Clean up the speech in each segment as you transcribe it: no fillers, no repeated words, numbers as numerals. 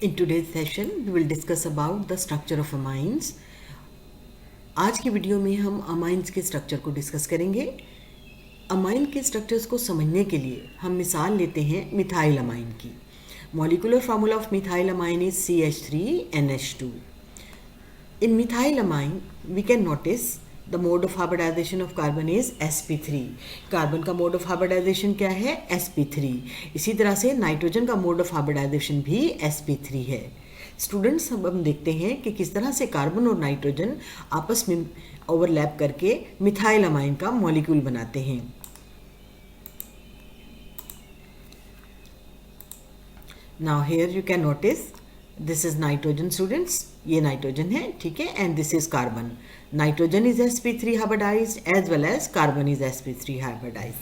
In today's session, we will discuss about the structure of amines. आज की video में हम अमाइंस के स्ट्रक्चर को डिस्कस करेंगे। अमाइन के स्ट्रक्चर्स को समझने के लिए हम मिसाल लेते हैं मिथाइल अमाइन की। Molecular formula of methyl amine is CH3NH2. In methyl amine, we can notice the mode of hybridization of carbon is sp3. Carbon का मोड ऑफ हाइब्रिडाइजेशन क्या है? sp3. इसी तरह से नाइट्रोजन का मोड ऑफ हाइब्रिडाइजेशन भी sp3 है। Students, अब हम देखते हैं कि किस तरह से कार्बन और नाइट्रोजन आपस में ओवरलैप करके मिथाइल अमाइन का मॉलिक्यूल बनाते हैं। Now here you can notice this is nitrogen students, ये नाइट्रोजन है, ठीक है, and this is carbon. Nitrogen is sp3 hybridized as well as carbon is sp3 hybridized.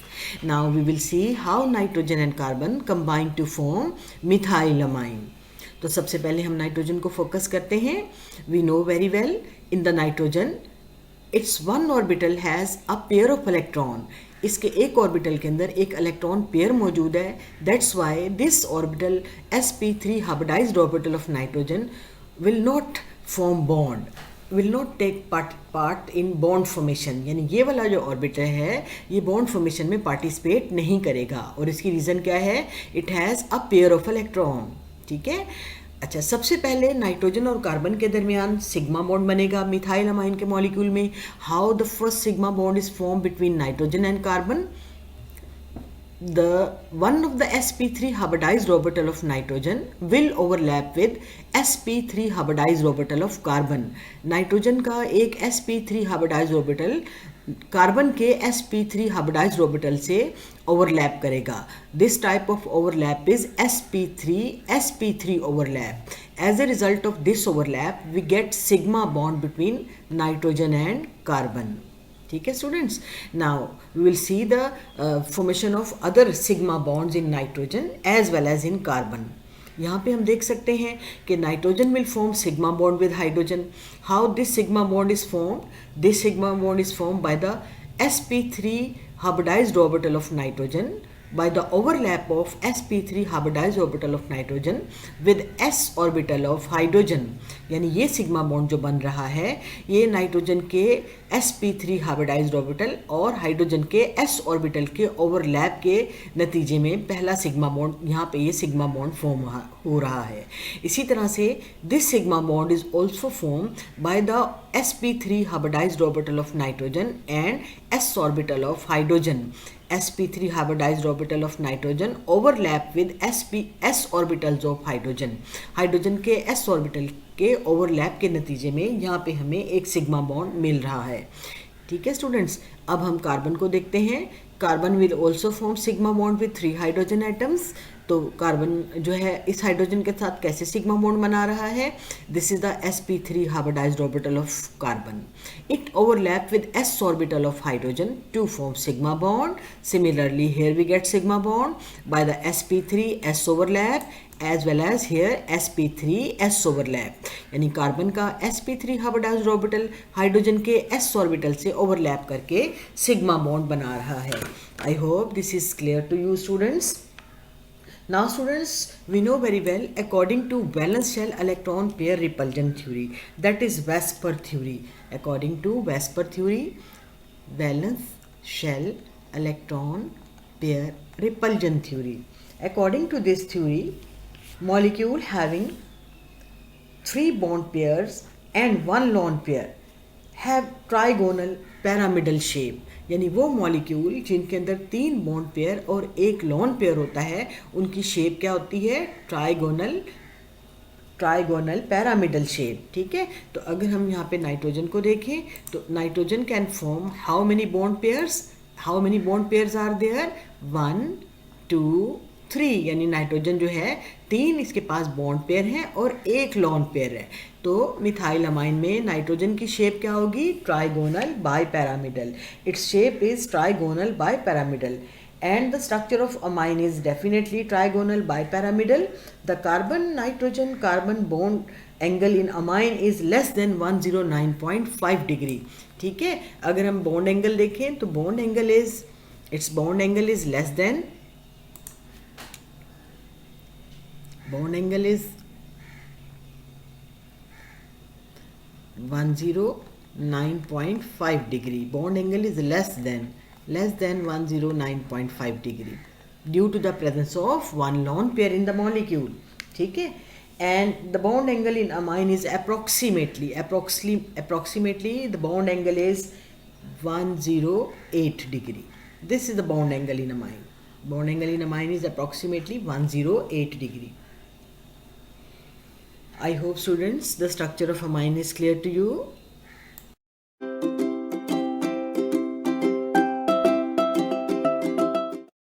Now we will see how nitrogen and carbon combine to form methyl amine. तो सबसे पहले हम nitrogen को focus करते हैं। We know very well in the nitrogen its one orbital has a pair of electron. इसके एक orbital के अंदर एक इलेक्ट्रॉन पेयर मौजूद है। That's why this orbital sp3 hybridized orbital of nitrogen will not form bond, will not take part in bond formation. यानी ये वाला जो ऑर्बिटल है ये बॉन्ड फॉर्मेशन में पार्टिसिपेट नहीं करेगा। और इसकी रीज़न क्या है? It has a pair of electron, ठीक है। अच्छा, सबसे पहले नाइट्रोजन और कार्बन के दरमियान सिग्मा बॉन्ड बनेगा मिथाइल अमाइन के मॉलिक्यूल में। How the first sigma bond is form between nitrogen and carbon? The one of the sp3 hybridized orbital of nitrogen will overlap with sp3 hybridized orbital of carbon. Nitrogen का एक sp3 hybridized orbital carbon के sp3 hybridized orbital से overlap करेगा। This type of overlap is sp3 overlap. As a result of this overlap, we get sigma bond between nitrogen and carbon. ठीक है students. Now we will see the formation of other sigma bonds in nitrogen as well as in carbon. यहाँ पे हम देख सकते हैं कि nitrogen will form sigma bond with hydrogen. How this sigma bond is form? This sigma bond is form by the sp3 hybridized orbital of nitrogen by the overlap of sp3 hybridized orbital of nitrogen with s orbital of hydrogen. यानी ये sigma bond जो बन रहा है ये nitrogen के sp3 hybridized orbital और hydrogen के s orbital के ओवरलैप के नतीजे में पहला सिग्मा बॉन्ड यहाँ पे ये सिग्मा बॉन्ड फॉर्म हो रहा है। इसी तरह से this sigma bond is also form by the sp3 hybridized orbital of nitrogen and s orbital of hydrogen. sp3 hybridized orbital of nitrogen overlap with s orbitals of hydrogen. Hydrogen के s orbital के overlap के नतीजे में यहाँ पे हमें एक sigma bond मिल रहा है। ठीक है स्टूडेंट्स, अब हम कार्बन को देखते हैं। Carbon will also form sigma bond with 3 hydrogen atoms. तो कार्बन जो है इस हाइड्रोजन के साथ कैसे सिग्मा बॉन्ड बना रहा है? This is the sp3 hybridized orbital of carbon. It overlap with s orbital of hydrogen to form sigma bond. Similarly here we get sigma bond by the sp3 s overlap as well as here sp3 s overlap। यानी carbon का sp3 hybridized orbital hydrogen के s orbital से overlap करके sigma bond बना रहा है। I hope this is clear to you students. Now students, we know very well according to valence shell electron pair repulsion theory, that is VSEPR theory. According to VSEPR theory, valence shell electron pair repulsion theory. According to this theory, molecule having 3 bond pairs and 1 lone pair have trigonal pyramidal shape. यानी वो molecule जिनके अंदर 3 bond pair और 1 lone pair होता है उनकी shape क्या होती है? Trigonal pyramidal shape. ठीक है, तो अगर हम यहाँ पे नाइट्रोजन को देखें तो nitrogen can form how many bond pairs? How many bond pairs are there? 1 2 3। यानी नाइट्रोजन जो है 3 इसके पास बॉन्ड पेयर हैं और 1 लॉन पेयर है। तो मिथाइल अमाइन में नाइट्रोजन की शेप क्या होगी? Trigonal bipyramidal. It's shape is trigonal bipyramidal and the structure of amine is definitely trigonal bipyramidal. The carbon nitrogen carbon bond angle in amine is less than 109.5 degree. ठीक है, अगर हम bond angle देखें तो bond angle is less than, bond angle is 109.5 degree. Bond angle is less than 109.5 degree due to the presence of one lone pair in the molecule. ठीक है? And the bond angle in amine is approximately the bond angle is 108 degree. This is the bond angle in amine. Bond angle in amine is approximately 108 degree. I hope students the structure of amine is clear to you.